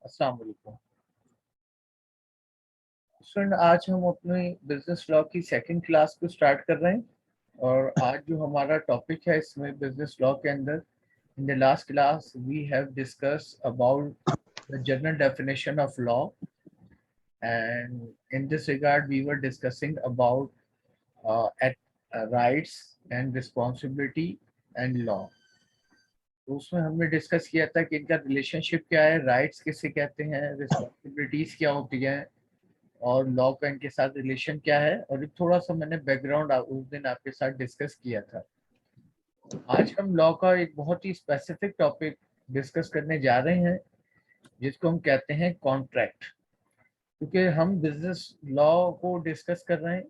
अस्सलाम वालेकुम। स्टूडेंट, आज हम अपने बिजनेस लॉ की सेकंड क्लास को स्टार्ट कर रहे हैं और आज जो हमारा टॉपिक है इसमें बिजनेस लॉ के अंदर, in the last class we have discuss about the general definition of law and in this regard we were discussing about rights and responsibility and law. तो उसमें हमने डिस्कस किया था कि इनका रिलेशनशिप क्या है, राइट्स किसे कहते हैं, रिस्पॉन्सिबिलिटीज क्या होती हैं और लॉ का इनके साथ रिलेशन क्या है, और एक थोड़ा सा मैंने बैकग्राउंड उस दिन आपके साथ डिस्कस किया था। आज हम लॉ का एक बहुत ही स्पेसिफिक टॉपिक डिस्कस करने जा रहे हैं जिसको हम कहते हैं कॉन्ट्रैक्ट। क्योंकि हम बिजनेस लॉ को डिस्कस कर रहे हैं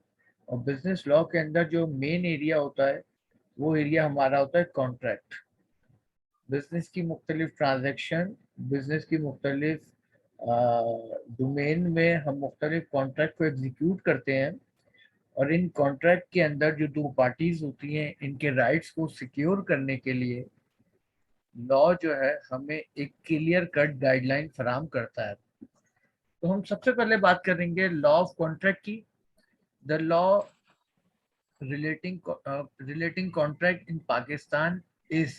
और बिजनेस लॉ के अंदर जो मेन एरिया होता है वो एरिया हमारा होता है कॉन्ट्रैक्ट। बिजनेस की मुख्तलिफ ट्रांजेक्शन, बिजनेस की मुख्तलिफ डोमेन में हम मुख्तलिफ कॉन्ट्रैक्ट को एग्जीक्यूट करते हैं और इन कॉन्ट्रैक्ट के अंदर जो दो पार्टीज होती हैं इनके राइट्स को सिक्योर करने के लिए लॉ जो है हमें एक क्लियर कट गाइडलाइन फराहम करता है। तो हम सबसे पहले बात करेंगे लॉ ऑफ कॉन्ट्रैक्ट की। The law relating contract in Pakistan is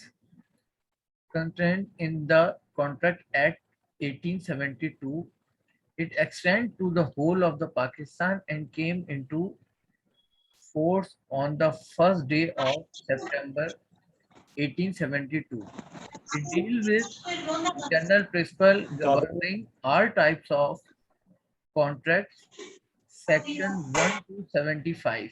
contained in the Contract Act 1872. It extends to the whole of the Pakistan and came into force on the first day of September 1872. It deals with general principle governing all types of contracts, section 1 to 75.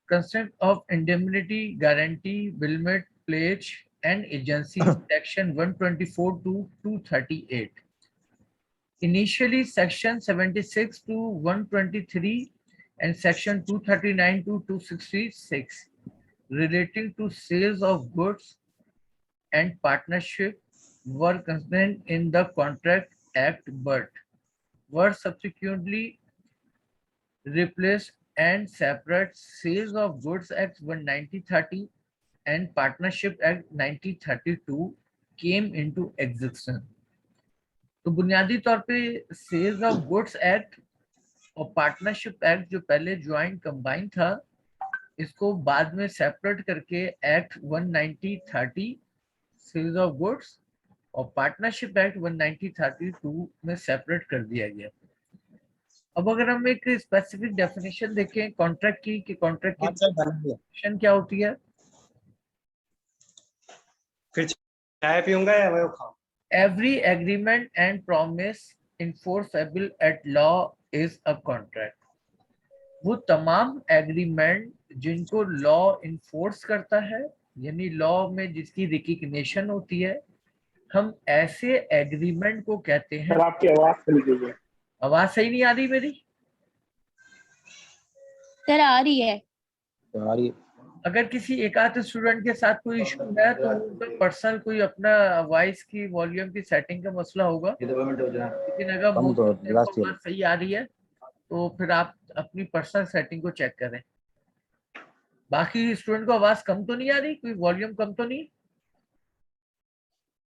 Consent of indemnity, guarantee, billment, pledge, and agencies, section 124 to 238. Initially, section 76 to 123 and section 239 to 266 relating to sales of goods and partnership were contained in the Contract Act but were subsequently replaced and separate. Sales of Goods Act 1930 and Partnership Act 1932 came into existence. तो बुनियादी तौर पे sales of goods act और partnership act जो पहले joint combine था, इसको बाद में सेपरेट करके एक्ट 1930 सेल्स ऑफ गुड्स और पार्टनरशिप एक्ट 1932 में सेपरेट कर दिया गया। अब अगर हम एक स्पेसिफिक डेफिनेशन देखें कॉन्ट्रैक्ट की कि कॉन्ट्रैक्ट की डेफिनेशन क्या होती है। फिर चाय पीऊंगा या मैं खाऊं? Every agreement and promise enforceable at law is a contract. वो तमाम एग्रीमेंट जिनको लॉ इन्फोर्स करता है, यानी लॉ में जिसकी रिकग्निशन होती है, हम ऐसे एग्रीमेंट को कहते हैं। आपकी आवाज सुन लीजिए। आवाज सही नहीं आ रही मेरी? सर आ रही है। अगर किसी एक आध स्टूडेंट के साथ कोई इशू है तो उनका पर्सनल कोई अपना वॉइस की वॉल्यूम की सेटिंग का मसला होगा, लेकिन अगर आवाज सही आ रही है तो फिर आप अपनी पर्सनल सेटिंग को चेक करें। बाकी स्टूडेंट को आवाज कम तो नहीं आ रही, कोई वॉल्यूम कम तो नहीं?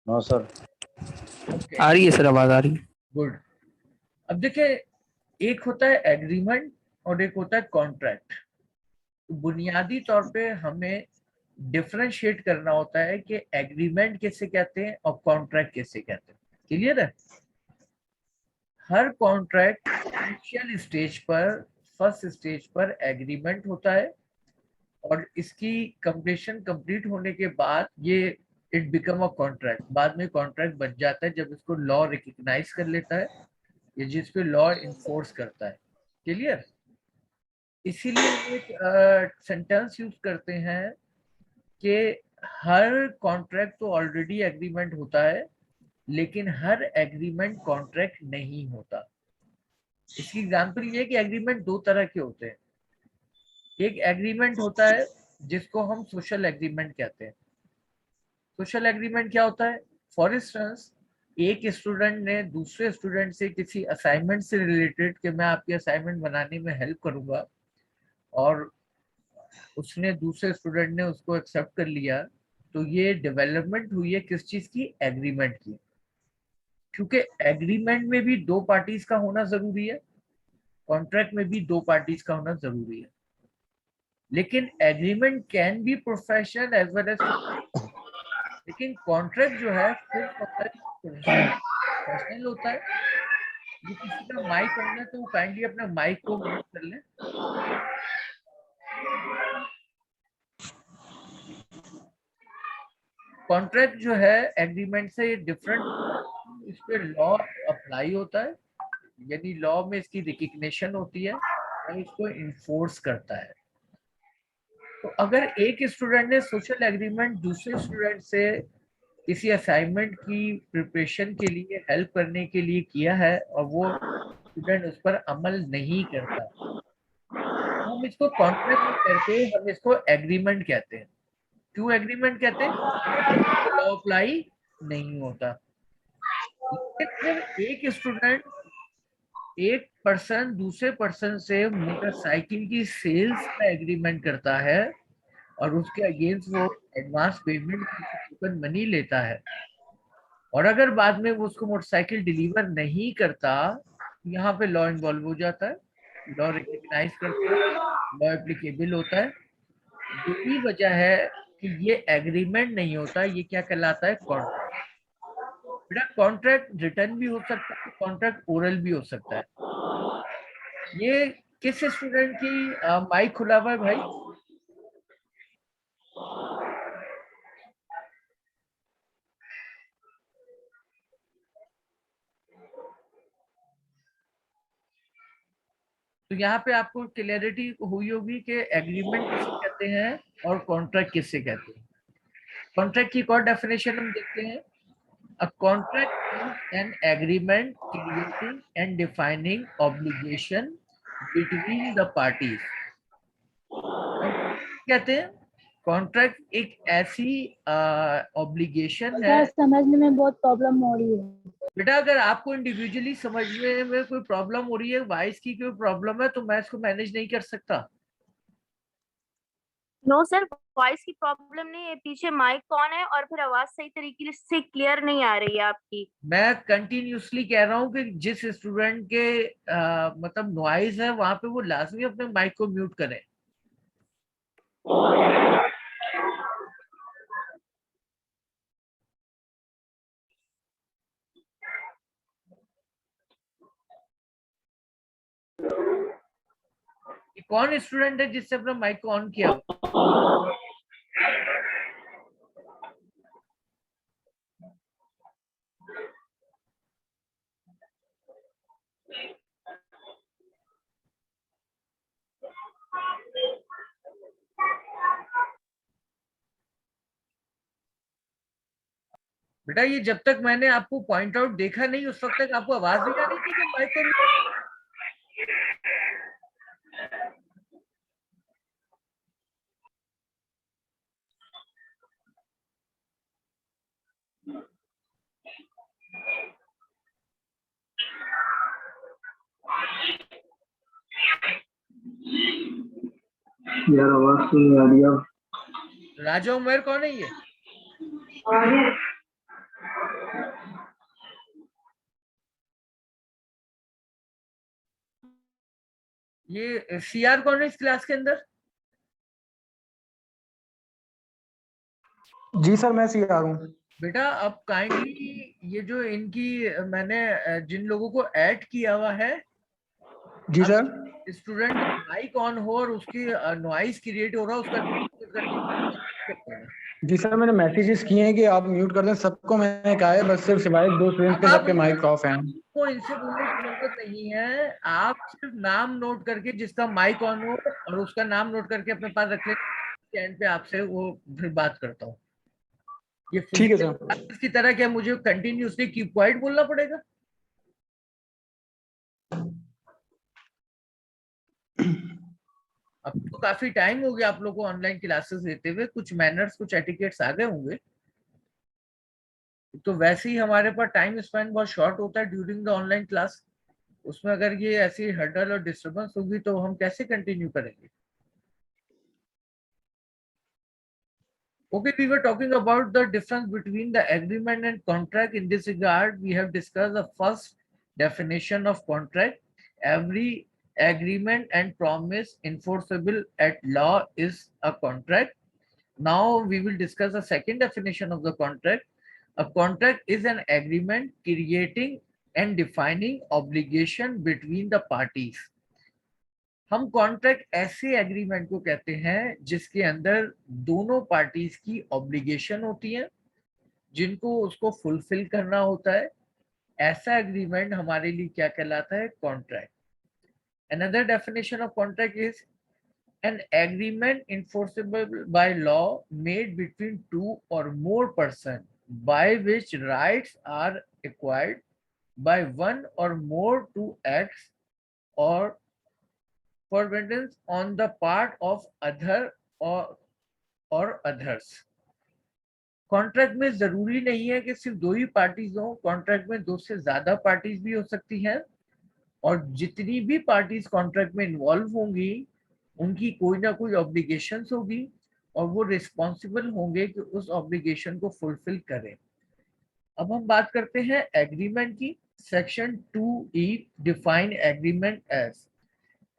नो सर, आ रही है सर, आवाज आ रही है। गुड। अब देखिए, एक होता है एग्रीमेंट और एक होता है कॉन्ट्रैक्ट। तो बुनियादी तौर पे हमें डिफरेंशिएट करना होता है कि एग्रीमेंट किसे कहते हैं और कॉन्ट्रैक्ट किसे कहते हैं। क्लियर है? हर कॉन्ट्रैक्ट इनिशियल स्टेज पर, फर्स्ट स्टेज पर एग्रीमेंट होता है और इसकी कंप्लीशन कंप्लीट होने के बाद ये इट बिकम अ कॉन्ट्रैक्ट। बाद में कॉन्ट्रैक्ट बन जाता है जब इसको लॉ रिकग्नाइज कर लेता है या जिस पे लॉ इन्फोर्स करता है। क्लियर? इसीलिए हम एक सेंटेंस यूज करते हैं कि हर कॉन्ट्रैक्ट तो ऑलरेडी एग्रीमेंट होता है लेकिन हर एग्रीमेंट कॉन्ट्रैक्ट नहीं होता। इसकी एग्जांपल ये है कि एग्रीमेंट दो तरह के होते हैं। एक एग्रीमेंट होता है जिसको हम सोशल एग्रीमेंट कहते हैं। सोशल एग्रीमेंट क्या होता है? फॉर इंस्टेंस, एक स्टूडेंट ने दूसरे स्टूडेंट से किसी असाइनमेंट से रिलेटेड कि मैं आपकी असाइनमेंट बनाने में हेल्प करूंगा, और उसने दूसरे स्टूडेंट ने उसको एक्सेप्ट कर लिया, तो ये डेवलपमेंट हुई है किस चीज की? एग्रीमेंट की। क्योंकि एग्रीमेंट में भी दो पार्टीज का होना जरूरी है, कॉन्ट्रैक्ट में भी दो पार्टीज का होना जरूरी है, लेकिन agreement can be professional as well as, लेकिन कॉन्ट्रैक्ट जो है सिर्फ प्रोफेशनल होता है। ये किसी का माइक ऑन है तो वो काइंडली अपना माइक को म्यूट कर ले। कॉन्ट्रैक्ट जो है एग्रीमेंट से डिफरेंट, इस पे लॉ अप्लाई होता है, यानी लॉ में इसकी रिकग्निशन होती है और इसको इन्फोर्स करता है। तो अगर एक स्टूडेंट ने सोशल एग्रीमेंट दूसरे स्टूडेंट से किसी असाइनमेंट की प्रिपरेशन के लिए हेल्प करने के लिए किया है और वो स्टूडेंट उस पर अमल नहीं करता, तो हम इसको कॉन्ट्रैक्ट नहीं करते, हम इसको एग्रीमेंट कहते हैं। क्यों एग्रीमेंट कहते हैं? लॉ अप्लाई नहीं होता। लेकिन अगर एक स्टूडेंट, एक पर्सन दूसरे पर्सन से मोटरसाइकिल की सेल्स का एग्रीमेंट करता है और उसके अगेंस्ट वो एडवांस पेमेंट टोकन मनी लेता है, और अगर बाद में वो उसको मोटरसाइकिल डिलीवर नहीं करता, यहाँ पे लॉ इन्वॉल्व हो जाता है, लॉ रिकग्नाइज करता है, लॉ एप्लीकेबल होता है। यही वजह है कि ये एग्रीमेंट नहीं होता, ये क्या कहलाता है? कॉन्ट्रैक्ट। बेटा कॉन्ट्रैक्ट रिटर्न भी हो सकता है, कॉन्ट्रैक्ट ओरल भी हो सकता है। ये किस स्टूडेंट की माइक खुला हुआ है भाई? तो यहाँ पे आपको क्लियरिटी हुई होगी कि एग्रीमेंट किसे कहते हैं और कॉन्ट्रैक्ट किसे कहते हैं। कॉन्ट्रैक्ट की एक और डेफिनेशन हम देखते हैं। A contract is an agreement creating and defining obligation between the parties. कहते हैं कॉन्ट्रैक्ट एक ऐसी ऑब्लिगेशन है। समझने में बहुत प्रॉब्लम हो रही है बेटा अगर आपको इंडिविजुअली समझने में कोई प्रॉब्लम हो रही है, वॉइस की कोई प्रॉब्लम है, तो मैं इसको मैनेज नहीं कर सकता। नो सर, वॉइस की प्रॉब्लम नहीं है, पीछे माइक ऑन है और फिर आवाज सही तरीके से क्लियर नहीं आ रही है आपकी। मैं कंटिन्यूसली कह रहा हूँ कि जिस स्टूडेंट के मतलब नॉइज है वहां पे वो लाजमी अपने माइक को म्यूट करें। कौन स्टूडेंट है जिससे अपना माइक को ऑन किया? बेटा ये जब तक मैंने आपको पॉइंट आउट देखा नहीं उस वक्त तक आपको आवाज नहीं आ रही थी कि माइक को। यार आवाज तो नहीं आ रही है। राजा उमर कौन है ये? ये सीआर कौन है इस क्लास के अंदर? जी सर मैं सीआर हूँ। बेटा अब काइंडली ये जो इनकी मैंने जिन लोगों को ऐड किया हुआ है, जी सर। स्टूडेंट माइक ऑन हो और उसकी नॉइज क्रिएट हो रहा है, उसका जी सर मैंने मैसेजेस किए हैं कि आप म्यूट कर दें, सबको मैंने कहा है, बस सिर्फ सिवाय दो स्टूडेंट्स के सबके माइक ऑफ हैं। को इनसे बोलने की जरूरत नहीं है, आप सिर्फ नाम नोट करके जिसका माइक ऑन हो और उसका नाम नोट करके अपने पास रख ले, स्टैंड पे आपसे वो फिर बात करता हूँ। ये ठीक है सर। इसकी तरह क्या मुझे कंटिन्यूसली कीप क्वाइट बोलना पड़ेगा? अब तो काफी टाइम हो गया आप लोगों को ऑनलाइन क्लासेस देते हुए, कुछ मैनर्स कुछ एटिकेट्स आ गए होंगे। तो वैसे ही हमारे पास टाइम स्पेंड बहुत शॉर्ट होता है ड्यूरिंग द ऑनलाइन क्लास, उसमें अगर ये ऐसी हर्डल और डिस्टर्बेंस होगी तो हम कैसे कंटिन्यू करेंगे? Okay, we were talking about the difference between the agreement and contract. In this regard, we have discussed the first definition of contract. Every agreement and promise enforceable at law is a contract. Now we will discuss the second definition of the contract. A contract is an agreement creating and defining obligation between the parties. हम contract ऐसे agreement को कहते हैं जिसके अंदर दोनों parties की obligation होती है, जिनको उसको फुलफिल करना होता है. ऐसा एग्रीमेंट हमारे लिए क्या कहलाता है? Contract. Another definition of contract is an agreement enforceable by law made between two or more persons by which rights are acquired by one or more to acts or forbearance on the part of other or others. Contract में जरूरी नहीं है कि सिर्फ दो ही parties हो. Contract में दो से ज्यादा पार्टीज भी हो सकती हैं, और जितनी भी पार्टीज कॉन्ट्रैक्ट में इन्वॉल्व होंगी उनकी कोई ना कोई ऑब्लिगेशंस होगी, और वो रिस्पॉन्सिबल होंगे कि उस ऑब्लिगेशन को फुलफिल करें. अब हम बात करते हैं एग्रीमेंट की. Section 2E define agreement as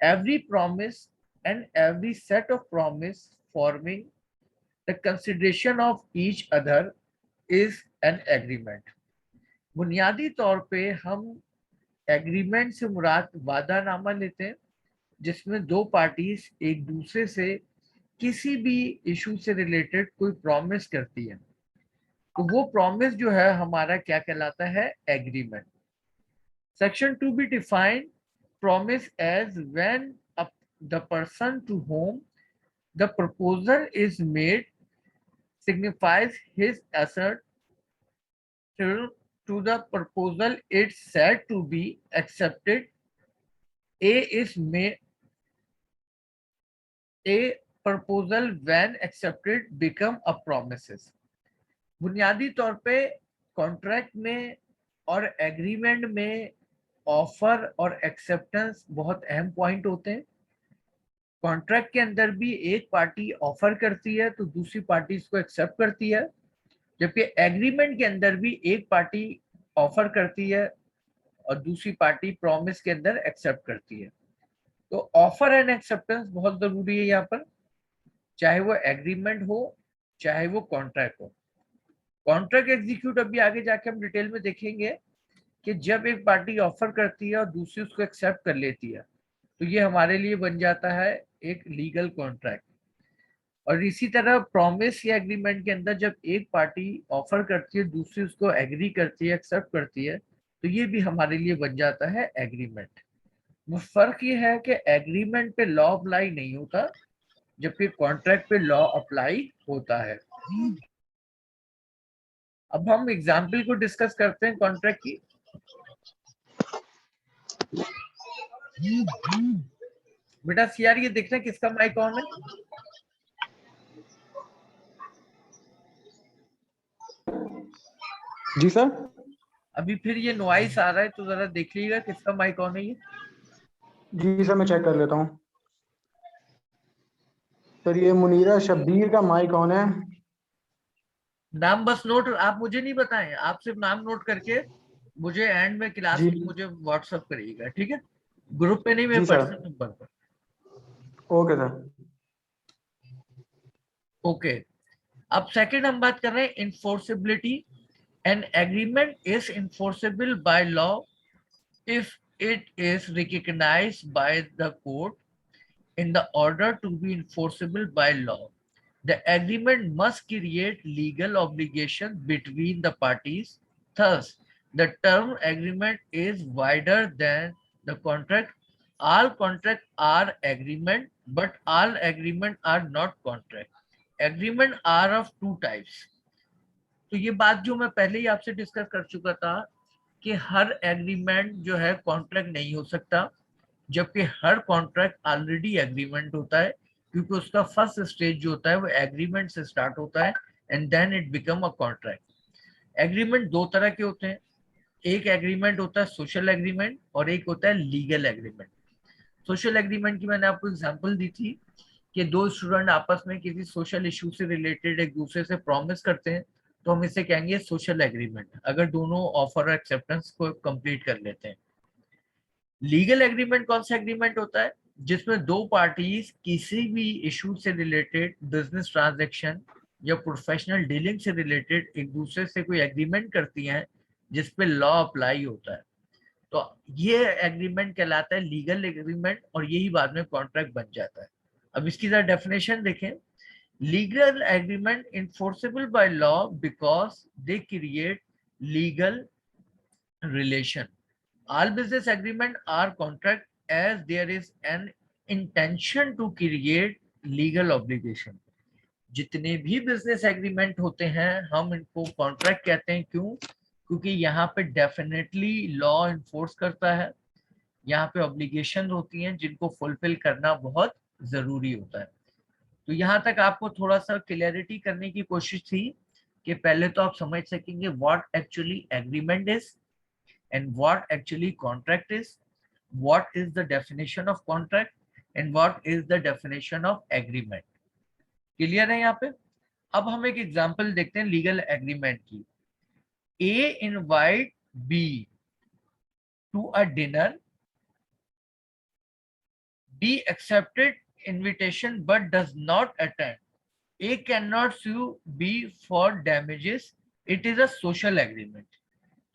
every promise and every set of promise forming the consideration of each other is an agreement. बुनियादी तौर पे हम एग्रीमेंट से मुराद वादानामा लेते हैं, जिसमें दो पार्टीज एक दूसरे से किसी भी इशू से रिलेटेड कोई प्रॉमिस करती है, तो वो प्रॉमिस जो है हमारा क्या कहलाता है? Agreement. Section 2B define promise as when the person to whom the proposal is made signifies his assent to the proposal it's said to be accepted. A proposal when accepted become a promises. बुनियादी तौर पे contract में और agreement में offer और acceptance बहुत अहम point होते हैं. कॉन्ट्रैक्ट के अंदर भी एक पार्टी ऑफर करती है तो दूसरी पार्टी इसको एक्सेप्ट करती है, जबकि एग्रीमेंट के अंदर भी एक पार्टी ऑफर करती है और दूसरी पार्टी प्रॉमिस के अंदर एक्सेप्ट करती है. तो ऑफर एंड एक्सेप्टेंस बहुत जरूरी है यहाँ पर, चाहे वो एग्रीमेंट हो चाहे वो कॉन्ट्रैक्ट हो. कॉन्ट्रैक्ट एग्जीक्यूट अभी आगे जाके हम डिटेल में देखेंगे कि जब एक पार्टी ऑफर करती है और दूसरी उसको एक्सेप्ट कर लेती है तो ये हमारे लिए बन जाता है एक लीगल कॉन्ट्रैक्ट. और इसी तरह प्रॉमिस या एग्रीमेंट के अंदर जब एक पार्टी ऑफर करती है दूसरी उसको एग्री करती है, एक्सेप्ट करती है, तो ये भी हमारे लिए बन जाता है एग्रीमेंट. वो फर्क ये है कि एग्रीमेंट पे लॉ अप्लाई नहीं होता, जबकि कॉन्ट्रैक्ट पे लॉ अप्लाई होता है. अब हम एग्जाम्पल को डिस्कस करते हैं कॉन्ट्रैक्ट की. बेटा सीआर ये देखना किसका माइक ऑन है? जी सर. अभी फिर ये नॉइस आ रहा है तो जरा देख लीजिएगा किसका माइक ऑन है ये. जी सर, मैं चेक कर लेता हूँ. सर ये मुनीरा शब्बीर का माइक ऑन है. नाम बस नोट, आप मुझे नहीं बताएं, आप सिर्फ नाम नोट करके मुझे एंड में क्लास जी. में मुझे व्हाट्सएप करिएगा, ठीक है? ग्रुप पे नहीं, मेरे जी सर. पर्सनल नंबर पर. Okay sir. ओके. अब सेकंड हम बात कर रहे हैं enforceability. An agreement is enforceable by law if it is recognized by the court in the order to be enforceable by law. The agreement must create legal obligation between the parties. Thus, the term agreement is wider than the contract. All contracts are agreement, but all agreement are not contract. Agreement are of two types. तो ये बात जो मैं पहले ही आपसे discuss कर चुका था कि हर एग्रीमेंट जो है कॉन्ट्रैक्ट नहीं हो सकता, जबकि हर कॉन्ट्रैक्ट ऑलरेडी एग्रीमेंट होता है, क्योंकि उसका फर्स्ट स्टेज जो होता है वो एग्रीमेंट से स्टार्ट होता है and then it become a contract. Agreement दो तरह के होते हैं. एक एग्रीमेंट होता है सोशल एग्रीमेंट और एक होता है लीगल एग्रीमेंट. सोशल एग्रीमेंट की मैंने आपको एग्जांपल दी थी कि दो स्टूडेंट आपस में किसी सोशल इशू से रिलेटेड एक दूसरे से प्रॉमिस करते हैं तो हम इसे कहेंगे सोशल एग्रीमेंट, अगर दोनों ऑफर एक्सेप्टेंस को कंप्लीट कर लेते हैं। लीगल एग्रीमेंट कौन सा एग्रीमेंट होता है? जिसमें दो पार्टीज किसी भी इशू से रिलेटेड, बिजनेस ट्रांजैक्शन या प्रोफेशनल डीलिंग से रिलेटेड एक दूसरे से कोई एग्रीमेंट करती हैं जिसपे लॉ अप्लाई होता है, तो ये एग्रीमेंट कहलाता है लीगल एग्रीमेंट और यही बाद में कॉन्ट्रैक्ट बन जाता है। अब इसकी जरा डेफिनेशन देखें। Legal agreement enforceable by law because they create legal relation. All business agreement are contract as there is an intention to create legal obligation. जितने भी बिजनेस एग्रीमेंट होते हैं हम इनको कॉन्ट्रैक्ट कहते हैं। क्यों? क्योंकि यहाँ पे डेफिनेटली लॉ इन्फोर्स करता है, यहाँ पे ऑब्लिगेशन होती हैं जिनको फुलफिल करना बहुत जरूरी होता है। तो यहाँ तक आपको थोड़ा सा क्लियरिटी करने की कोशिश थी कि पहले तो आप समझ सकेंगे what actually agreement is and what actually contract is, what is the definition of contract and what is the definition of agreement. Clear है यहाँ पे? अब हम एक एग्जांपल देखते हैं लीगल एग्रीमेंट की। A invite B to a dinner. B accepted invitation but does not attend. A cannot sue B for damages. It is a social agreement.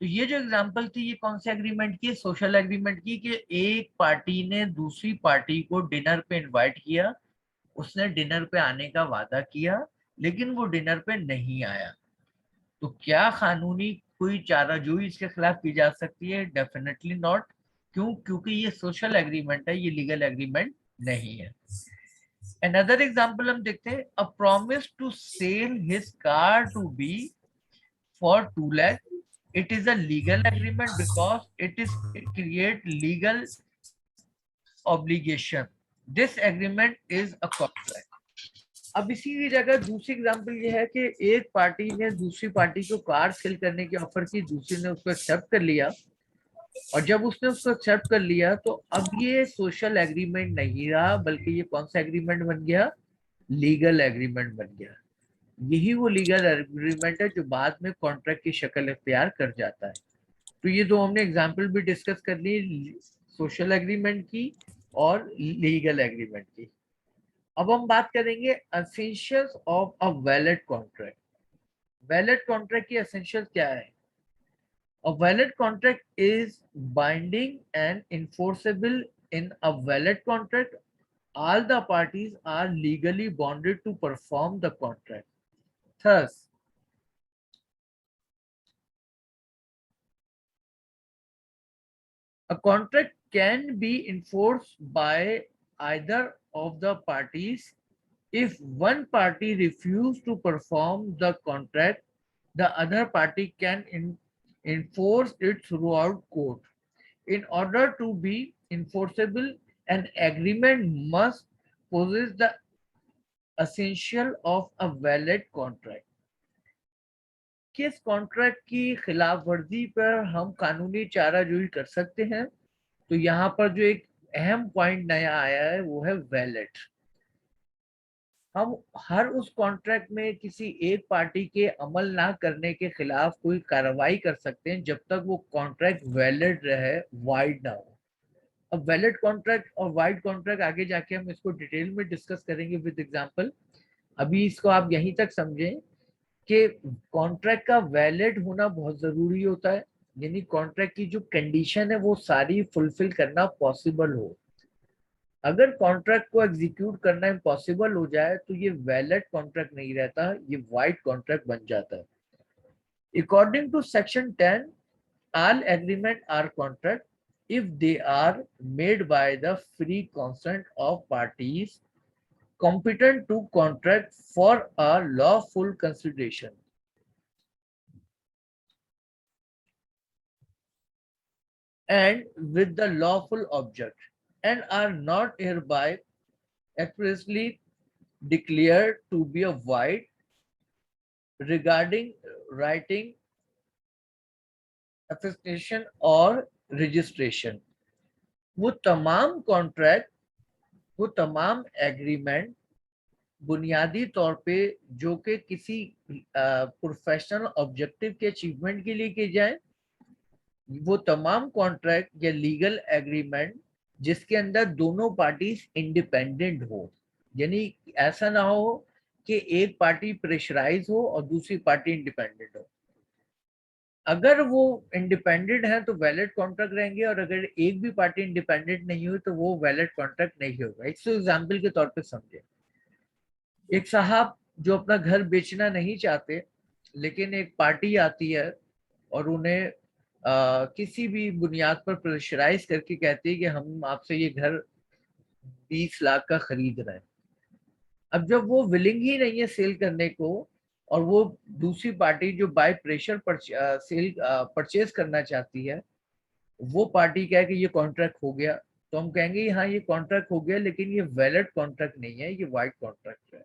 तो ये जो एग्जांपल थी ये कौन से एग्रीमेंट की? सोशल एग्रीमेंट की, कि एक पार्टी ने दूसरी पार्टी को डिनर पे इनवाइट किया, उसने डिनर पे आने का वादा किया लेकिन वो डिनर पे नहीं आया। तो क्या कानूनी कोई चाराजोई इसके खिलाफ की जा सकती है? Definitely not. क्यों? क्योंकि ये सोशल एग्रीमेंट है, ये लीगल एग्रीमेंट नहीं है। अनदर एग्जांपल हम देखते हैं। A promise to sell his car to B for 2 lakh. It is a legal agreement because it create legal obligation. This agreement is a contract. अब इसी की जगह दूसरी एग्जांपल ये है कि एक पार्टी ने दूसरी पार्टी को कार सेल करने की ऑफर की, दूसरी ने उसको एक्सेप्ट कर लिया, और जब उसने उसको एक्सेप्ट कर लिया तो अब ये सोशल एग्रीमेंट नहीं रहा बल्कि ये कौन सा एग्रीमेंट बन गया? लीगल एग्रीमेंट बन गया। यही वो लीगल एग्रीमेंट है जो बाद में कॉन्ट्रैक्ट की शक्ल इख्तियार कर जाता है। तो ये दो हमने एग्जांपल भी डिस्कस कर ली, सोशल एग्रीमेंट की और लीगल एग्रीमेंट की। अब हम बात करेंगे essentials of a valid contract. Valid contract की एसेंशियल क्या है? A valid contract is binding and enforceable. In a valid contract, all the parties are legally bonded to perform the contract. Thus, a contract can be enforced by either of the parties. If one party refuses to perform the contract, the other party can enforce it throughout court. In order to be enforceable, an agreement must possess the essential of a valid contract. किस contract की खिलाफ वर्जी पर हम कानूनी चाराजोई कर सकते हैं? तो यहाँ पर जो एक अहम पॉइंट नया आया है वो है वैलिड। हम हर उस कॉन्ट्रैक्ट में किसी एक पार्टी के अमल ना करने के खिलाफ कोई कार्रवाई कर सकते हैं जब तक वो कॉन्ट्रैक्ट वैलिड रहे, वाइड ना हो। अब वैलिड कॉन्ट्रैक्ट और वाइड कॉन्ट्रैक्ट आगे जाके हम इसको डिटेल में डिस्कस करेंगे विद एग्जांपल। अभी इसको आप यहीं तक समझें कि कॉन्ट्रैक्ट का वैलिड होना बहुत जरूरी होता है, यानी कॉन्ट्रैक्ट की जो कंडीशन है वो सारी फुलफिल करना पॉसिबल हो। अगर कॉन्ट्रैक्ट को एग्जीक्यूट करना इम्पॉसिबल हो जाए तो ये वैलिड कॉन्ट्रैक्ट नहीं रहता, ये वाइड कॉन्ट्रैक्ट बन जाता है। According to section 10, all agreement are contract if they are made by the free consent of parties competent to contract for a lawful consideration. And with the lawful object, and are not hereby expressly declared to be a void regarding writing, attestation or registration. वो तमाम contract, वो तमाम agreement बुनियादी तौर पे जो कि किसी प्रोफेशनल ऑब्जेक्टिव के अचीवमेंट के लिए किए जाए, वो तमाम कॉन्ट्रैक्ट या लीगल एग्रीमेंट जिसके अंदर दोनों पार्टीज इंडिपेंडेंट हो, यानी ऐसा ना हो कि एक पार्टी प्रेशराइज हो और दूसरी पार्टी इंडिपेंडेंट हो। अगर वो इंडिपेंडेंट है तो वैलिड कॉन्ट्रैक्ट रहेंगे, और अगर एक भी पार्टी इंडिपेंडेंट नहीं हुई तो वो वैलिड कॉन्ट्रैक्ट नहीं होगा। एक एग्जाम्पल के तौर पे समझे, एक साहब जो अपना घर बेचना नहीं चाहते, लेकिन एक पार्टी आती है और उन्हें किसी भी बुनियाद पर प्रेशराइज करके कहती है कि हम आपसे ये घर 20 लाख का खरीद रहे हैं। अब जब वो विलिंग ही नहीं है सेल करने को, और वो दूसरी पार्टी जो बाय प्रेशर सेल परचेज करना चाहती है, वो पार्टी कहे कि ये कॉन्ट्रैक्ट हो गया, तो हम कहेंगे हाँ ये कॉन्ट्रैक्ट हो गया, लेकिन ये वैलिड कॉन्ट्रैक्ट नहीं है, ये वाइड कॉन्ट्रैक्ट है,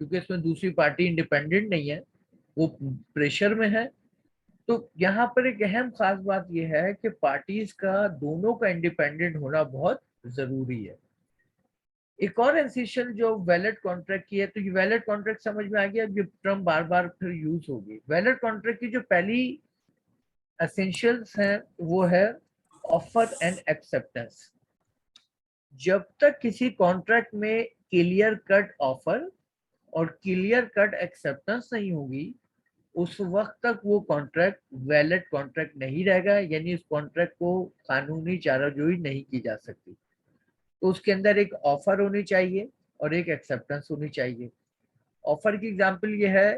क्योंकि इसमें दूसरी पार्टी इंडिपेंडेंट नहीं है, वो प्रेशर में है। तो यहाँ पर एक अहम खास बात यह है कि पार्टीज का दोनों का इंडिपेंडेंट होना बहुत जरूरी है। एक और एसेंशियल जो वैलिड कॉन्ट्रैक्ट की है, तो ये वैलिड कॉन्ट्रैक्ट समझ में आ गया, ये टर्म बार बार फिर यूज होगी। वैलिड कॉन्ट्रैक्ट की जो पहली एसेंशियल्स है वो है ऑफर एंड एक्सेप्टेंस। जब तक किसी कॉन्ट्रैक्ट में क्लियर कट ऑफर और क्लियर कट एक्सेप्टेंस नहीं होगी, उस वक्त तक वो कॉन्ट्रैक्ट वैलिड कॉन्ट्रैक्ट नहीं रहेगा, यानी उस कॉन्ट्रैक्ट को कानूनी चाराजोई नहीं की जा सकती। तो उसके अंदर एक ऑफर होनी चाहिए और एक एक्सेप्टेंस होनी चाहिए। ऑफर की एग्जांपल ये है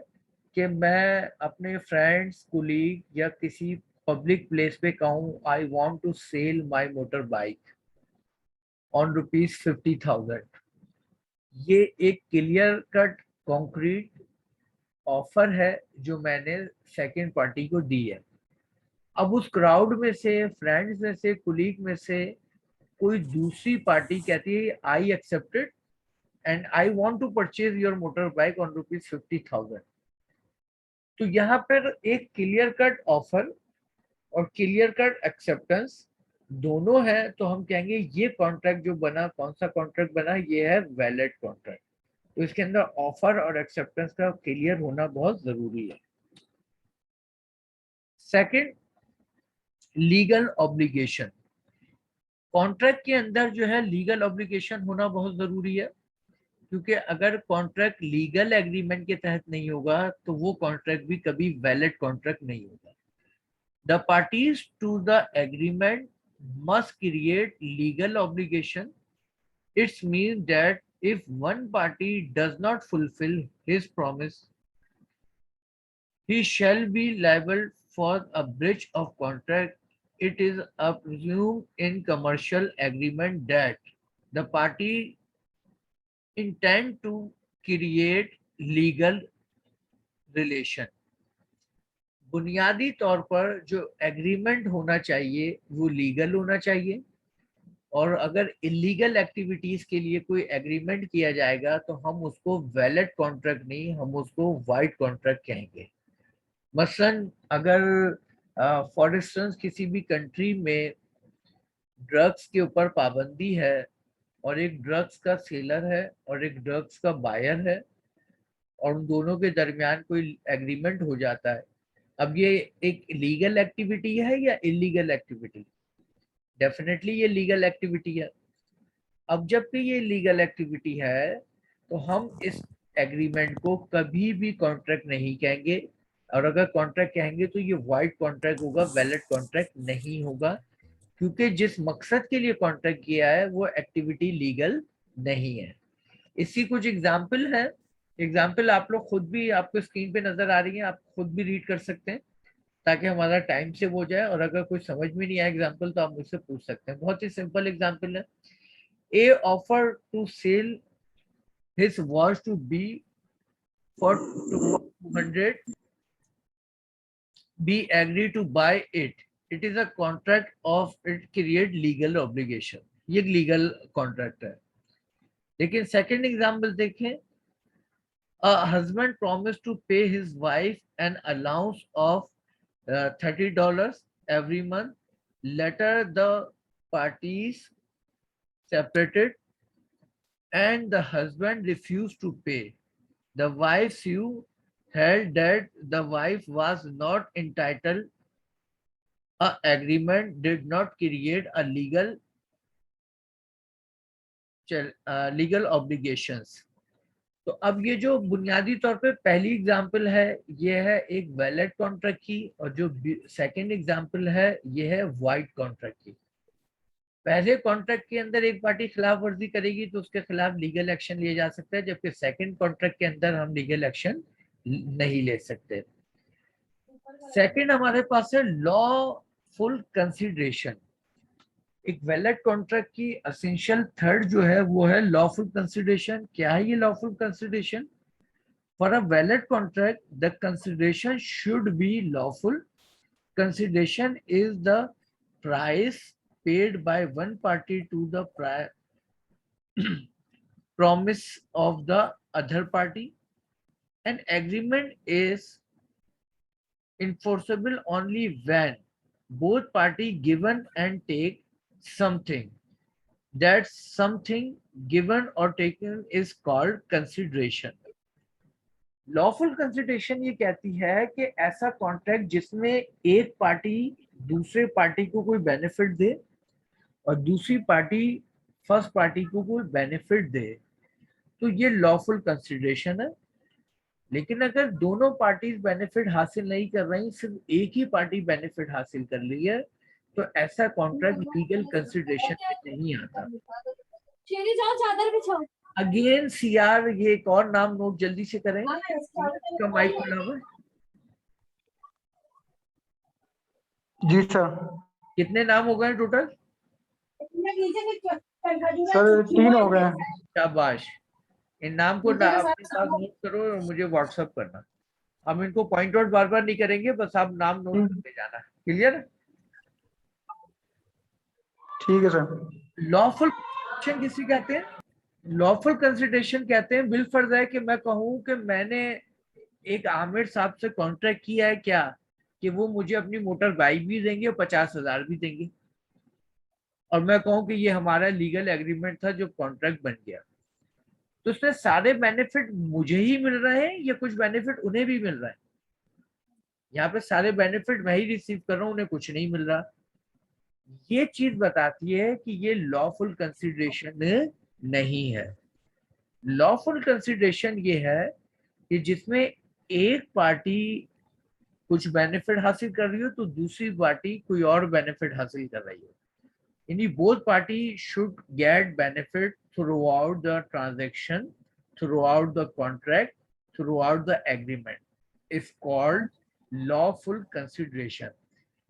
कि मैं अपने फ्रेंड्स, कुलीग या किसी पब्लिक प्लेस पे कहूँ I want to sell my motor bike on ₹50,000। ये एक क्लियर कट कॉन्क्रीट ऑफर है जो मैंने सेकेंड पार्टी को दी है। अब उस क्राउड में से, फ्रेंड्स में से, कुलीग में से कोई दूसरी पार्टी कहती है I accepted and I want to purchase your motor bike on ₹50,000। तो यहाँ पर एक क्लियर कट ऑफर और क्लियर कट एक्सेप्टेंस दोनों है, तो हम कहेंगे ये कॉन्ट्रैक्ट जो बना, कौन सा कॉन्ट्रैक्ट बना, ये है वैलिड कॉन्ट्रैक्ट। तो इसके अंदर ऑफर और एक्सेप्टेंस का क्लियर होना बहुत जरूरी है। Second, legal obligation. कॉन्ट्रैक्ट के अंदर जो है लीगल ऑब्लिगेशन होना बहुत जरूरी है, क्योंकि अगर कॉन्ट्रैक्ट लीगल एग्रीमेंट के तहत नहीं होगा तो वो कॉन्ट्रैक्ट भी कभी वैलिड कॉन्ट्रैक्ट नहीं होगा। The parties to the agreement must create legal obligation. It means that if one party does not fulfill his promise, he shall be liable for a breach of contract. It is a presumed in commercial agreement that the party intend to create legal relation. बुनियादी तौर पर जो agreement होना चाहिए वो legal होना चाहिए, और अगर इलीगल एक्टिविटीज के लिए कोई एग्रीमेंट किया जाएगा तो हम उसको वैलिड कॉन्ट्रैक्ट नहीं, हम उसको वाइड कॉन्ट्रैक्ट कहेंगे। मसलन अगर फॉर इंस्टेंस किसी भी कंट्री में ड्रग्स के ऊपर पाबंदी है और एक ड्रग्स का सेलर है और एक ड्रग्स का बायर है, और उन दोनों के दरमियान कोई एग्रीमेंट हो जाता है, अब ये एक लीगल एक्टिविटी है या इलीगल एक्टिविटी? डेफिनेटली ये लीगल एक्टिविटी है। अब जबकि ये लीगल एक्टिविटी है तो हम इस एग्रीमेंट को कभी भी कॉन्ट्रैक्ट नहीं कहेंगे, और अगर कॉन्ट्रैक्ट कहेंगे तो ये वाइड कॉन्ट्रैक्ट होगा, वैलिड कॉन्ट्रैक्ट नहीं होगा, क्योंकि जिस मकसद के लिए कॉन्ट्रैक्ट किया है वो एक्टिविटी लीगल नहीं है। इसी कुछ एग्जाम्पल है, एग्जाम्पल आप लोग खुद भी, आपको स्क्रीन पे नजर आ रही है, आप खुद भी रीड कर सकते हैं ताकि हमारा टाइम सेव हो जाए, और अगर कोई समझ में नहीं आया एग्जाम्पल तो आप मुझसे पूछ सकते हैं। बहुत ही सिंपल एग्जाम्पल है। A offer to sell his watch to B for 200, B agree to buy it, it is a contract of, it create legal obligation, ये लीगल कॉन्ट्रैक्ट है। लेकिन सेकेंड एग्जाम्पल देखें, a husband promised to pay his wife an allowance of $30 every month. Later the parties separated and the husband refused to pay. The wife's view held that the wife was not entitled. A agreement did not create a legal obligations. तो अब ये जो बुनियादी तौर पे पहली example है ये है एक वैलिड कॉन्ट्रैक्ट की, और जो सेकंड एग्जांपल है ये है वाइड कॉन्ट्रैक्ट की। पहले कॉन्ट्रैक्ट के अंदर एक पार्टी खिलाफ वर्जी करेगी तो उसके खिलाफ लीगल एक्शन लिया जा सकता है, जबकि सेकंड कॉन्ट्रैक्ट के अंदर हम लीगल एक्शन नहीं ले सकते। सेकंड हमारे पास है लॉफुल कंसीडरेशन। एक वैलिड कॉन्ट्रैक्ट की एसेंशियल थर्ड जो है वो है लॉफुल कंसीडरेशन। क्या है ये lawful consideration? For a valid contract the consideration should be lawful. Consideration is the price paid by one party to the promise of the other party. An agreement is enforceable only when both parties given and take something. That something given or taken is called consideration. Lawful consideration ये कहती है कि ऐसा contract जिसमें एक party दूसरे party को कोई बेनिफिट दे और दूसरी पार्टी फर्स्ट पार्टी को कोई बेनिफिट दे, तो ये लॉफुल कंसिडरेशन है। लेकिन अगर दोनों पार्टीज बेनिफिट हासिल नहीं कर रही, सिर्फ एक ही पार्टी बेनिफिट हासिल कर रही है, तो ऐसा कॉन्ट्रैक्ट लीगल कंसिडरेशन में नहीं आता। अगेन सीआर, ये एक और नाम नोट जल्दी से करें। माइक खुला हुआ है? जी सर। कितने नाम हो गए टोटल? सर 3 हो गए। शाबाश। इन नाम को अपने पास नोट करो और मुझे व्हाट्सएप करना। हम इनको पॉइंट आउट बार बार नहीं करेंगे, बस आप नाम नोट करके जाना। क्लियर? ठीक है सर। लॉफुल कंसिडरेशन किसे कहते हैं? लॉफुल कंसिडरेशन कहते हैं बिलफर्ज है कि मैं कहूं कि मैंने एक आमिर साहब से कॉन्ट्रैक्ट किया है क्या कि वो मुझे अपनी मोटर बाइक भी देंगे और 50,000 भी देंगे, और मैं कहूं कि ये हमारा लीगल एग्रीमेंट था जो कॉन्ट्रैक्ट बन गया, तो उसमें सारे बेनिफिट मुझे ही मिल रहे हैं या कुछ बेनिफिट उन्हें भी मिल रहा है? यहाँ पे सारे बेनिफिट मैं ही रिसीव कर रहा हूँ, उन्हें कुछ नहीं मिल रहा। ये चीज बताती है कि ये लॉफुल कंसिडरेशन नहीं है। लॉफुल कंसिडरेशन ये है कि जिसमें एक पार्टी कुछ बेनिफिट हासिल कर रही हो तो दूसरी पार्टी कोई और बेनिफिट हासिल कर रही हो, यानी both party should get benefit throughout the transaction, throughout the contract, throughout the agreement is called lawful consideration.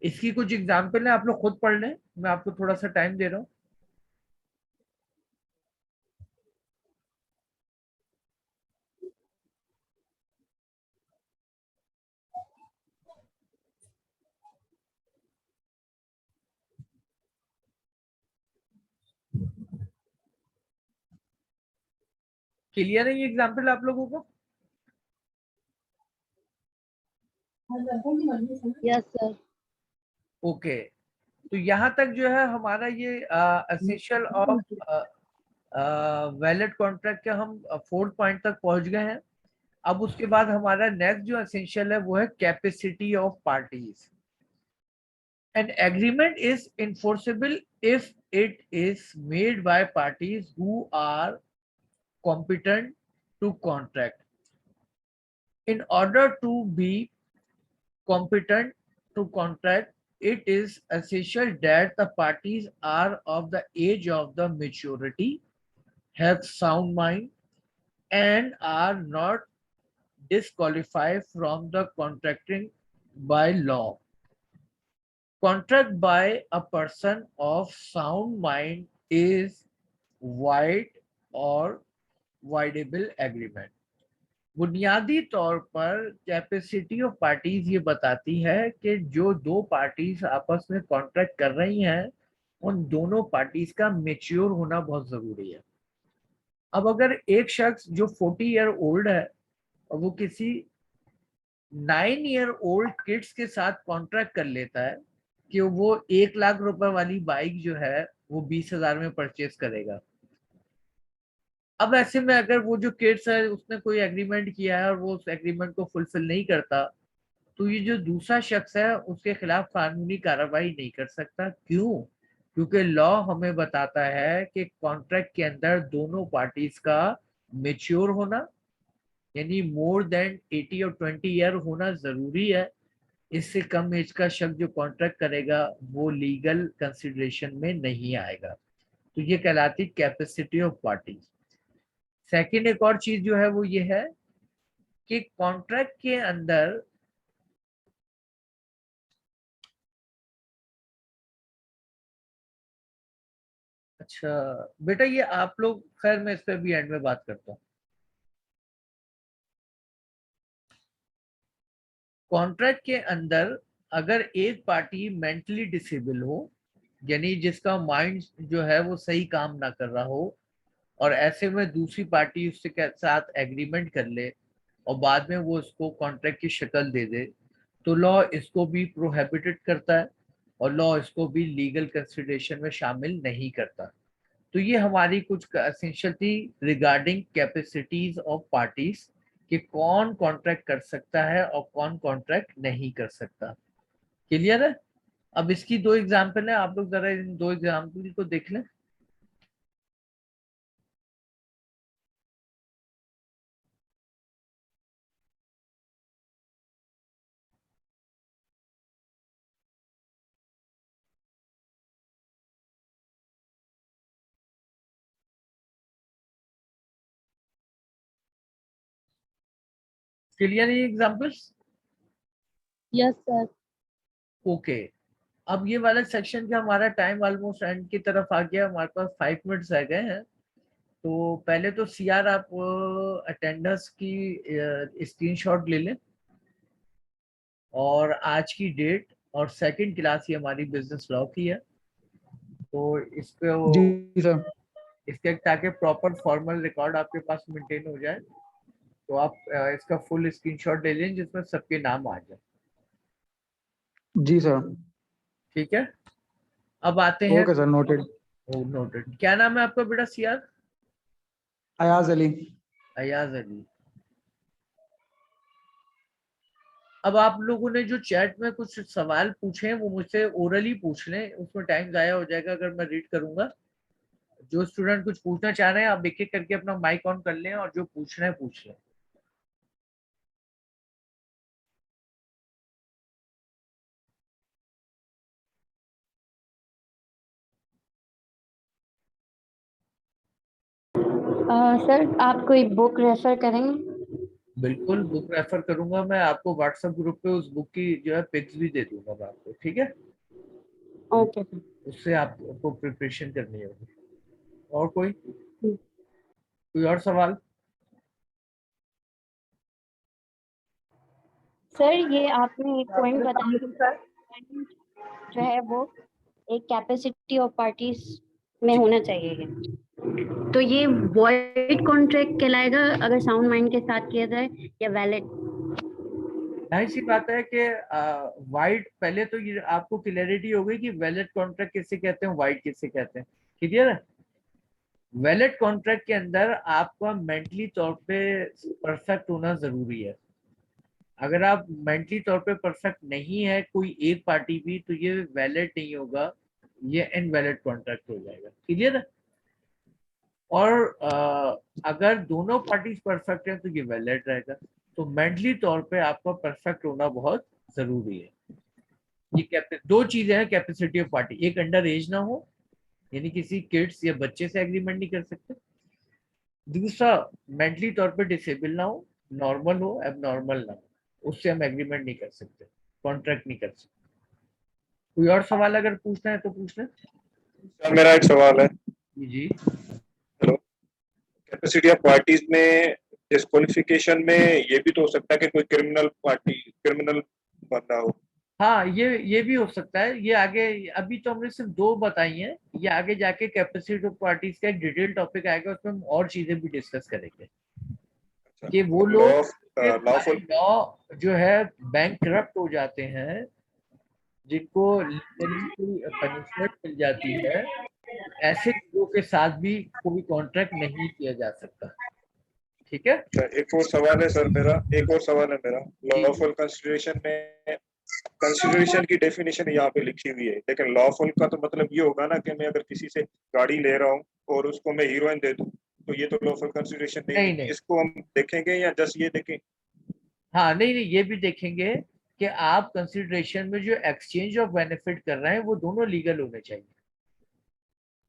इसकी कुछ एग्जाम्पल है, आप लोग खुद पढ़ लें, मैं आपको थोड़ा सा टाइम दे रहा हूं। क्लियर है ये एग्जाम्पल आप लोगों को? Yes sir. ओके, तो यहाँ तक जो है हमारा ये एसेंशियल ऑफ वैलिड कॉन्ट्रैक्ट के हम 4th पॉइंट तक पहुंच गए हैं। अब उसके बाद हमारा नेक्स्ट जो एसेंशियल है वो है capacity of parties. An agreement is enforceable if it is made by parties who are competent to contract. In order to be competent to contract, it is essential that the parties are of the age of the maturity, have sound mind, and are not disqualified from the contracting by law. Contract by a person of sound mind is void or voidable agreement. बुनियादी तौर पर capacity of parties ये बताती है कि जो दो parties आपस में कॉन्ट्रैक्ट कर रही हैं उन दोनों पार्टीज का मैच्योर होना बहुत जरूरी है। अब अगर एक शख्स जो 40 ईयर ओल्ड है और वो किसी 9 ईयर ओल्ड किड्स के साथ कॉन्ट्रैक्ट कर लेता है कि वो 1 लाख रुपए वाली बाइक जो है वो 20,000 में परचेज करेगा, अब ऐसे में अगर वो जो किड्स है उसने कोई एग्रीमेंट किया है और वो उस एग्रीमेंट को फुलफिल नहीं करता, तो ये जो दूसरा शख्स है उसके खिलाफ कानूनी कार्रवाई नहीं कर सकता। क्यों? क्योंकि लॉ हमें बताता है कि कॉन्ट्रैक्ट के अंदर दोनों पार्टीज का मेच्योर होना, यानी मोर देन 80 और 20 ईयर होना जरूरी है। इससे कम एज का शख्स जो कॉन्ट्रैक्ट करेगा वो लीगल कंसिडरेशन में नहीं आएगा। तो ये कहलाती कैपेसिटी ऑफ पार्टीज। सेकंड एक और चीज जो है वो ये है कि कॉन्ट्रैक्ट के अंदर अच्छा बेटा ये आप लोग, खैर मैं इस पे भी एंड में बात करता हूँ। कॉन्ट्रैक्ट के अंदर अगर एक पार्टी मेंटली डिसेबल हो, यानी जिसका माइंड जो है वो सही काम ना कर रहा हो, और ऐसे में दूसरी पार्टी उसके साथ एग्रीमेंट कर ले और बाद में वो उसको कॉन्ट्रैक्ट की शक्ल दे दे, तो लॉ इसको भी प्रोहिबिटेड करता है और लॉ इसको भी लीगल कंसिडरेशन में शामिल नहीं करता। तो ये हमारी कुछ एसेंशियल थी रिगार्डिंग कैपेसिटीज ऑफ पार्टीज कि कौन कॉन्ट्रैक्ट कर सकता है और कौन कॉन्ट्रैक्ट नहीं कर सकता। क्लियर है? अब इसकी दो एग्जांपल है, आप लोग जरा इन दो एग्जांपल को देख लें। क्लियर है ये एग्जांपल्स? Yes sir. ओके। अब ये वाला सेक्शन का हमारा टाइम ऑलमोस्ट एंड की तरफ आ गया, हमारे पास 5 मिनट्स रह गए हैं। तो पहले तो सीआर आप अटेंडेंस की स्क्रीनशॉट ले लें और आज की डेट और सेकंड क्लास ये हमारी बिजनेस लॉ की है, तो इसको जी सर। इसके ताकि प्रॉपर फॉर्मल रिकॉर्ड आपके पास मेंटेन हो जाए, तो आप इसका फुल स्क्रीनशॉट ले लें जिसमें सबके नाम आ जाए। जी सर। ठीक है, अब आते हैं। Okay sir, noted. नोटेड। क्या नाम है आपका बेटा? सीआर अयाज अली। अयाज अली। अब आप लोगों ने जो चैट में कुछ सवाल पूछे हैं वो मुझसे ओरली पूछ लें, उसमें टाइम जाया हो जाएगा अगर मैं रीड करूंगा। जो स्टूडेंट कुछ पूछना चाह रहे हैं आप एक एक करके अपना माइक ऑन कर लें और जो पूछ रहे हैं पूछ लें। सर आप कोई बुक रेफर करेंगे? बिल्कुल बुक रेफर करूंगा मैं, आपको व्हाट्सएप ग्रुप पे उस बुक की जो है पिक्स भी दे दूंगा मैं आपको। ठीक है, ओके सर। उससे आपको प्रिपरेशन करनी होगी। और कोई और सवाल? सर ये आपने एक पॉइंट बताया जो है वो एक कैपेसिटी ऑफ पार्टीज में होना चाहिए, तो ये वॉइड कॉन्ट्रैक्ट कहलाएगा अगर साउंड माइंड के साथ किया जाए या वैलिड? जाहिर सी बात है कि वाइड, पहले तो ये आपको क्लैरिटी हो गई कि वैलिड कॉन्ट्रैक्ट किसे कहते हैं, वाइड किसे कहते हैं। क्लियर है? वैलिड कॉन्ट्रैक्ट के अंदर आपका मेंटली तौर पे परफेक्ट होना जरूरी है। अगर आप मेंटली तौर पे परफेक्ट नहीं है कोई एक पार्टी भी, तो ये वैलिड नहीं होगा, ये इनवैलिड कॉन्ट्रैक्ट हो जाएगा। क्लियर है? और अगर दोनों पार्टीज परफेक्ट है तो ये वैलिड रहेगा। तो मेंटली तौर पे आपका परफेक्ट होना बहुत जरूरी है। ये दो चीजें हैं कैपेसिटी ऑफ पार्टी, एक अंडर एज ना हो, यानी किसी किड्स या बच्चे से एग्रीमेंट नहीं कर सकते। दूसरा मेंटली तौर पे डिसेबल ना हो, नॉर्मल हो, एबनॉर्मल ना हो, उससे हम एग्रीमेंट नहीं कर सकते, कॉन्ट्रैक्ट नहीं कर सकते। कोई और सवाल अगर पूछना है तो पूछ लें। सर मेरा एक सवाल है। जी हेलो, कैपेसिटी ऑफ पार्टीज में डिस्क्वालिफिकेशन में ये भी तो हो सकता है कि कोई क्रिमिनल बंदा हो? हाँ, ये भी हो सकता है। ये आगे, अभी तो हमने सिर्फ दो बताई हैं, ये आगे जाके कैपेसिटी ऑफ पार्टीज का एक डिटेल टॉपिक आएगा, उसमें हम और चीजें भी डिस्कस करेंगे कि वो लोग लॉफुल लॉ जो है बैंक करप्ट हो जाते हैं, जिनको पनिशमेंट मिल जाती है, ऐसे लोगों के साथ भी कोई कॉन्ट्रैक्ट नहीं किया जा सकता। ठीक है, एक और सवाल है सर मेरा, एक और सवाल है मेरा। लॉफुल कंसिडरेशन में कंसिडरेशन की डेफिनेशन यहाँ पे लिखी हुई है, लेकिन लॉफुल का तो मतलब ये होगा ना कि मैं अगर किसी से गाड़ी ले रहा हूँ और उसको मैं हीरोइन दे दूँ तो ये तो लॉफुल कंसिडरेशन नहीं, नहीं, है। नहीं। इसको हम देखेंगे या जस्ट ये देखें? हाँ, नहीं नहीं, ये भी देखेंगे कि आप कंसिडरेशन में जो एक्सचेंज ऑफ बेनिफिट कर रहे हैं वो दोनों लीगल होने चाहिए।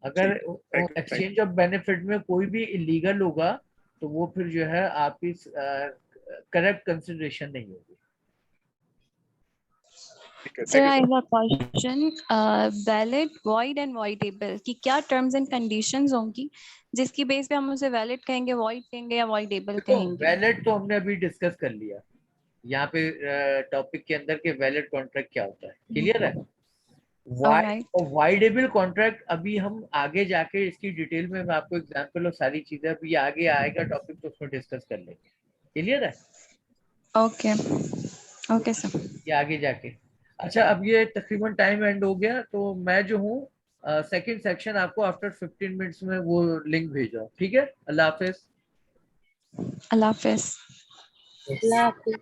अगर thank you. Exchange of benefit में कोई भी इलीगल होगा तो वो फिर जो है आपकी करेक्ट कंसिडरेशन नहीं होगी। ठीक है, Sir, thank I you, have a question. Valid, void and voidable की क्या terms and conditions होंगी जिसकी बेस पे हम उसे valid कहेंगे, void कहेंगे या voidable कहेंगे? वैलिड तो हमने अभी डिस्कस कर लिया यहाँ पे टॉपिक के अंदर के वैलिड कॉन्ट्रैक्ट क्या होता है, क्लियर है। Alright. वाइडेबल कॉन्ट्रैक्ट अभी हम आगे जाके इसकी डिटेल में मैं आपको एग्जांपल और सारी चीजें अभी आगे आएगा टॉपिक तो उसमें डिस्कस कर लेंगे, क्लियर है। Okay. Okay, sir. ये आगे जाके। अच्छा, अब ये तकरीबन टाइम एंड हो गया तो मैं जो हूँ सेकंड सेक्शन आपको आफ्टर 15 मिनट्स में वो लिंक भेज रहा हूँ। ठीक है, अल्लाह हाफिज। Allah Hafiz. अल्लाह हाफिज।